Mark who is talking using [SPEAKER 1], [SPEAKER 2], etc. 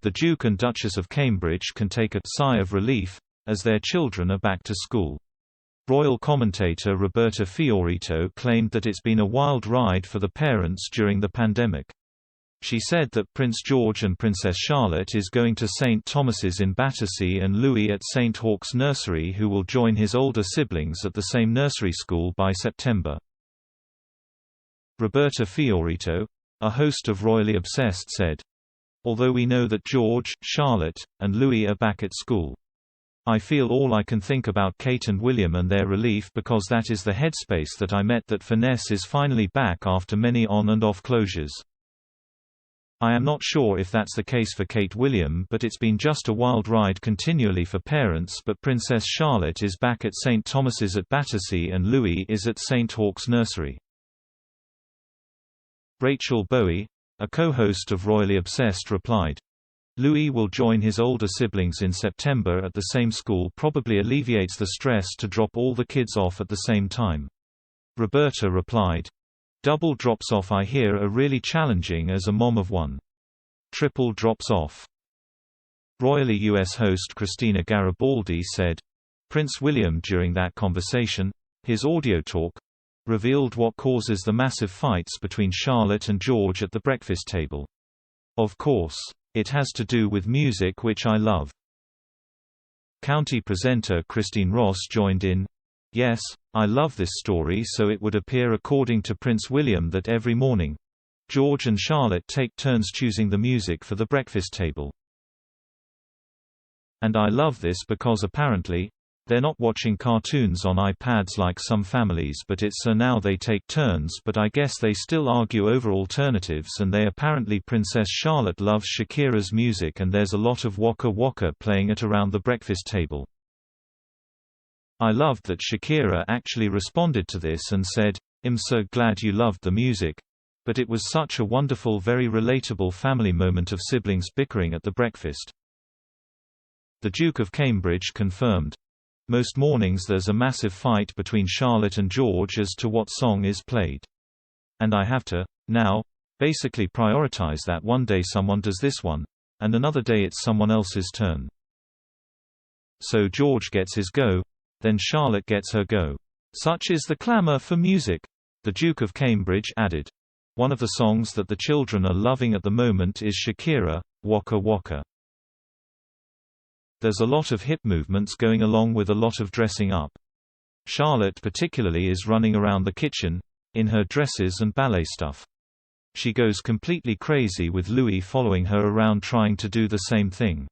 [SPEAKER 1] The Duke and Duchess of Cambridge can take a sigh of relief, as their children are back to school. Royal commentator Roberta Fiorito claimed that it's been a wild ride for the parents during the pandemic. She said that Prince George and Princess Charlotte is going to St. Thomas's in Battersea and Louis at St. Hawk's Nursery, who will join his older siblings at the same nursery school by September. Roberta Fiorito, a host of Royally Obsessed, said, "Although we know that George, Charlotte, and Louis are back at school, I feel all I can think about Kate and William and their relief, because that is the headspace that I met, that finesse is finally back after many on and off closures. I am not sure if that's the case for Kate William, but it's been just a wild ride continually for parents, but Princess Charlotte is back at St. Thomas's at Battersea and Louis is at St. Hawk's Nursery." Rachel Bowie, a co-host of Royally Obsessed, replied, "Louis will join his older siblings in September at the same school, probably alleviates the stress to drop all the kids off at the same time." Roberta replied, "Double drops off I hear are really challenging as a mom of one. Triple drops off." Royally US host Christina Garibaldi said, "Prince William during that conversation, his audio talk, revealed what causes the massive fights between Charlotte and George at the breakfast table. Of course, it has to do with music, which I love." County presenter Christine Ross joined in, "Yes, I love this story. So it would appear, according to Prince William, that every morning, George and Charlotte take turns choosing the music for the breakfast table. And I love this because apparently, they're not watching cartoons on iPads like some families, but it's so now they take turns, but I guess they still argue over alternatives, and apparently Princess Charlotte loves Shakira's music and there's a lot of Waka Waka playing it around the breakfast table. I loved that Shakira actually responded to this and said, 'I'm so glad you loved the music. But it was such a wonderful, very relatable family moment of siblings bickering at the breakfast.'" The Duke of Cambridge confirmed, "Most mornings there's a massive fight between Charlotte and George as to what song is played. And I have to, now, basically prioritize that. One day someone does this one, and another day it's someone else's turn. So George gets his go, then Charlotte gets her go. Such is the clamor for music." The Duke of Cambridge added, "One of the songs that the children are loving at the moment is Shakira, Waka Waka. There's a lot of hip movements going along with a lot of dressing up. Charlotte particularly is running around the kitchen, in her dresses and ballet stuff. She goes completely crazy with Louis following her around trying to do the same thing.